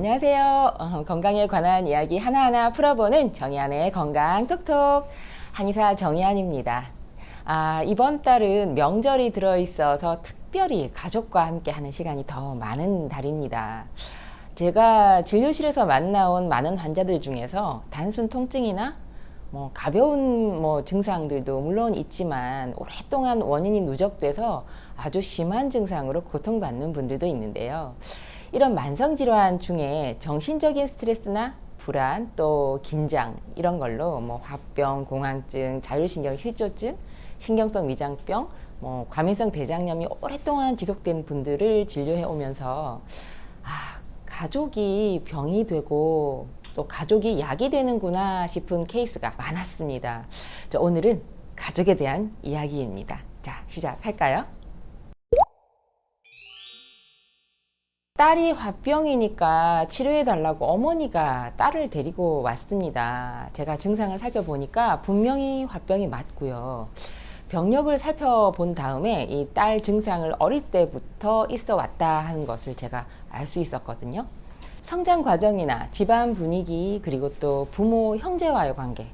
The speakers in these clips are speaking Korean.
안녕하세요. 건강에 관한 이야기 하나하나 풀어보는 정의안의 건강 톡톡 한의사 정의안입니다. 이번 달은 명절이 들어있어서 특별히 가족과 함께 하는 시간이 더 많은 달입니다. 제가 진료실에서 만나온 많은 환자들 중에서 단순 통증이나 가벼운 증상들도 물론 있지만 오랫동안 원인이 누적돼서 아주 심한 증상으로 고통받는 분들도 있는데요. 이런 만성질환 중에 정신적인 스트레스나 불안, 또 긴장 이런 걸로 화병, 공황증, 자율신경 실조증, 신경성 위장병, 과민성 대장염이 오랫동안 지속된 분들을 진료해 오면서 가족이 병이 되고 또 가족이 약이 되는구나 싶은 케이스가 많았습니다. 오늘은 가족에 대한 이야기입니다. 자, 시작할까요? 딸이 화병이니까 치료해달라고 어머니가 딸을 데리고 왔습니다. 제가 증상을 살펴보니까 분명히 화병이 맞고요. 병력을 살펴본 다음에 이 딸 증상을 어릴 때부터 있어 왔다 하는 것을 제가 알 수 있었거든요. 성장 과정이나 집안 분위기, 그리고 또 부모, 형제와의 관계,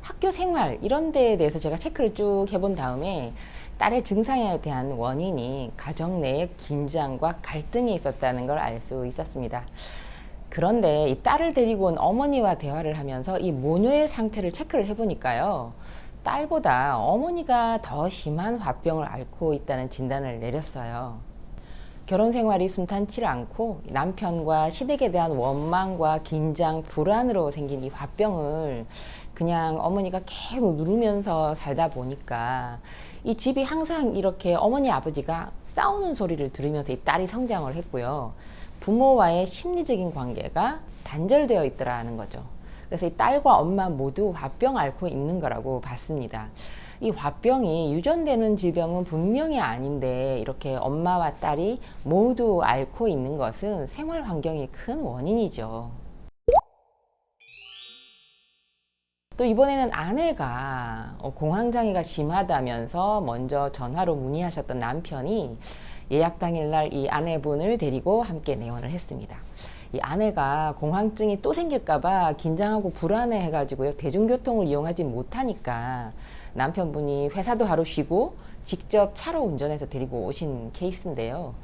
학교 생활 이런 데에 대해서 제가 체크를 쭉 해본 다음에 딸의 증상에 대한 원인이 가정 내의 긴장과 갈등이 있었다는 걸 알 수 있었습니다. 그런데 이 딸을 데리고 온 어머니와 대화를 하면서 이 모녀의 상태를 체크를 해보니까요. 딸보다 어머니가 더 심한 화병을 앓고 있다는 진단을 내렸어요. 결혼 생활이 순탄치 않고 남편과 시댁에 대한 원망과 긴장, 불안으로 생긴 이 화병을 그냥 어머니가 계속 누르면서 살다 보니까 이 집이 항상 이렇게 어머니 아버지가 싸우는 소리를 들으면서 이 딸이 성장을 했고요. 부모와의 심리적인 관계가 단절되어 있더라는 거죠. 그래서 이 딸과 엄마 모두 화병 앓고 있는 거라고 봤습니다. 이 화병이 유전되는 질병은 분명히 아닌데 이렇게 엄마와 딸이 모두 앓고 있는 것은 생활 환경이 큰 원인이죠. 또 이번에는 아내가 공황장애가 심하다면서 먼저 전화로 문의하셨던 남편이 예약 당일날 이 아내분을 데리고 함께 내원을 했습니다. 이 아내가 공황증이 또 생길까봐 긴장하고 불안해 해가지고요. 대중교통을 이용하지 못하니까 남편분이 회사도 하루 쉬고 직접 차로 운전해서 데리고 오신 케이스인데요.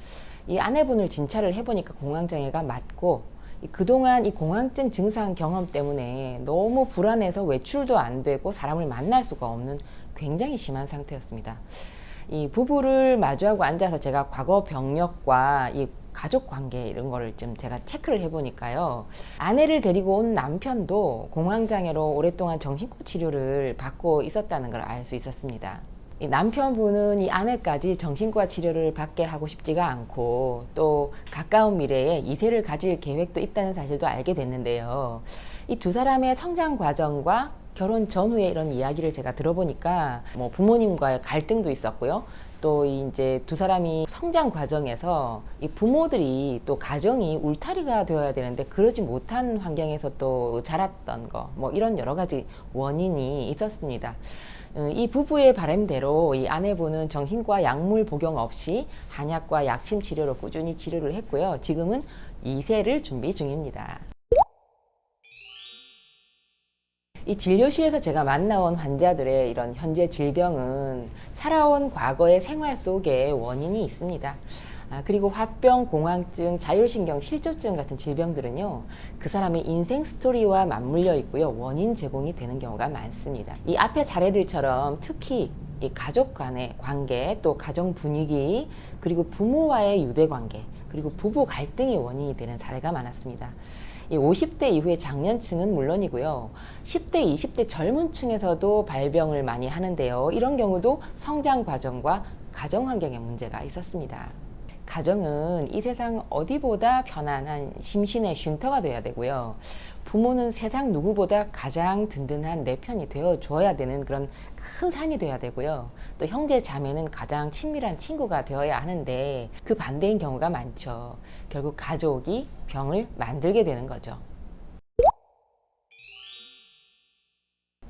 이 아내분을 진찰을 해보니까 공황장애가 맞고 그동안 이 공황증 증상 경험 때문에 너무 불안해서 외출도 안 되고 사람을 만날 수가 없는 굉장히 심한 상태였습니다. 이 부부를 마주하고 앉아서 제가 과거 병력과 이 가족 관계 이런 거를 좀 제가 체크를 해보니까요. 아내를 데리고 온 남편도 공황장애로 오랫동안 정신과 치료를 받고 있었다는 걸 알 수 있었습니다. 이 남편분은 이 아내까지 정신과 치료를 받게 하고 싶지가 않고 또 가까운 미래에 이세를 가질 계획도 있다는 사실도 알게 됐는데요. 이 두 사람의 성장 과정과 결혼 전후에 이런 이야기를 제가 들어보니까 부모님과의 갈등도 있었고요. 또 이제 두 사람이 성장 과정에서 이 부모들이 또 가정이 울타리가 되어야 되는데 그러지 못한 환경에서 또 자랐던 거 이런 여러 가지 원인이 있었습니다. 이 부부의 바람대로 이 아내분은 정신과 약물 복용 없이 한약과 약침 치료로 꾸준히 치료를 했고요. 지금은 2세를 준비 중입니다. 이 진료실에서 제가 만나온 환자들의 이런 현재 질병은 살아온 과거의 생활 속에 원인이 있습니다. 그리고 화병, 공황증, 자율신경 실조증 같은 질병들은요, 그 사람의 인생 스토리와 맞물려 있고요, 원인 제공이 되는 경우가 많습니다. 이 앞의 사례들처럼 특히 이 가족 간의 관계, 또 가정 분위기, 그리고 부모와의 유대 관계, 그리고 부부 갈등이 원인이 되는 사례가 많았습니다. 이 50대 이후의 장년층은 물론이고요. 10대, 20대 젊은 층에서도 발병을 많이 하는데요. 이런 경우도 성장 과정과 가정 환경에 문제가 있었습니다. 가정은 이 세상 어디보다 편안한 심신의 쉼터가 돼야 되고요. 부모는 세상 누구보다 가장 든든한 내 편이 되어줘야 되는 그런 큰 산이 돼야 되고요. 또 형제 자매는 가장 친밀한 친구가 되어야 하는데 그 반대인 경우가 많죠. 결국 가족이 병을 만들게 되는 거죠.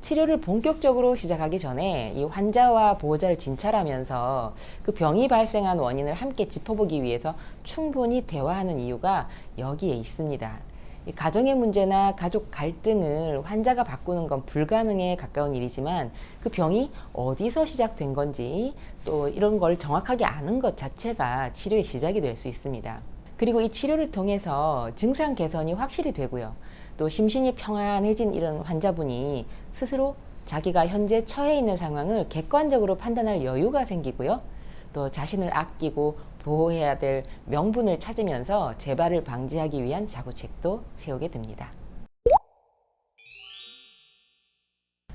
치료를 본격적으로 시작하기 전에 이 환자와 보호자를 진찰하면서 그 병이 발생한 원인을 함께 짚어보기 위해서 충분히 대화하는 이유가 여기에 있습니다. 이 가정의 문제나 가족 갈등을 환자가 바꾸는 건 불가능에 가까운 일이지만 그 병이 어디서 시작된 건지 또 이런 걸 정확하게 아는 것 자체가 치료의 시작이 될 수 있습니다. 그리고 이 치료를 통해서 증상 개선이 확실히 되고요. 또 심신이 평안해진 이런 환자분이 스스로 자기가 현재 처해 있는 상황을 객관적으로 판단할 여유가 생기고요. 또 자신을 아끼고 보호해야 될 명분을 찾으면서 재발을 방지하기 위한 자구책도 세우게 됩니다.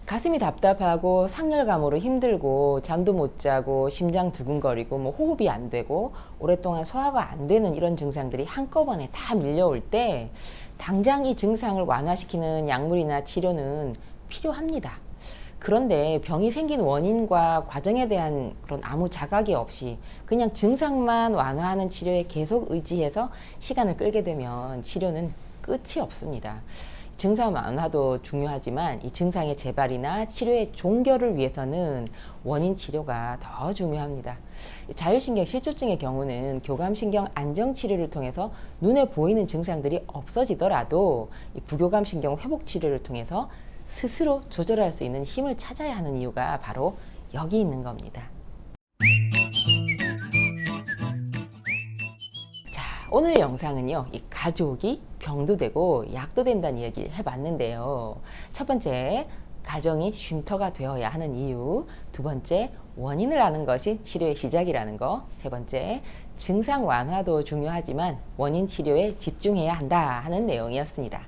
가슴이 답답하고 상열감으로 힘들고 잠도 못 자고 심장 두근거리고 호흡이 안 되고 오랫동안 소화가 안 되는 이런 증상들이 한꺼번에 다 밀려올 때 당장 이 증상을 완화시키는 약물이나 치료는 필요합니다. 그런데 병이 생긴 원인과 과정에 대한 그런 아무 자각이 없이 그냥 증상만 완화하는 치료에 계속 의지해서 시간을 끌게 되면 치료는 끝이 없습니다. 증상 완화도 중요하지만 이 증상의 재발이나 치료의 종결을 위해서는 원인 치료가 더 중요합니다. 자율신경 실조증의 경우는 교감신경 안정치료를 통해서 눈에 보이는 증상들이 없어지더라도 이 부교감신경 회복치료를 통해서 스스로 조절할 수 있는 힘을 찾아야 하는 이유가 바로 여기 있는 겁니다. 자, 오늘 영상은요, 이 가족이 병도 되고 약도 된다는 이야기를 해봤는데요. 첫 번째, 가정이 쉼터가 되어야 하는 이유. 두 번째, 원인을 아는 것이 치료의 시작이라는 거. 세 번째, 증상 완화도 중요하지만 원인 치료에 집중해야 한다 하는 내용이었습니다.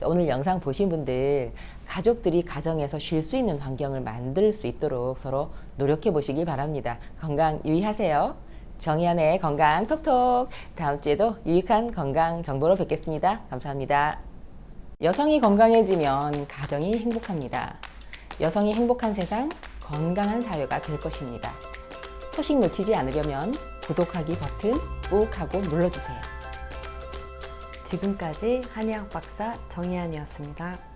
오늘 영상 보신 분들 가족들이 가정에서 쉴 수 있는 환경을 만들 수 있도록 서로 노력해 보시길 바랍니다. 건강 유의하세요. 정희연의 건강 톡톡. 다음 주에도 유익한 건강 정보로 뵙겠습니다. 감사합니다. 여성이 건강해지면 가정이 행복합니다. 여성이 행복한 세상, 건강한 사회가 될 것입니다. 소식 놓치지 않으려면 구독하기 버튼 꾹 하고 눌러주세요. 지금까지 한의학 박사 정희안이었습니다.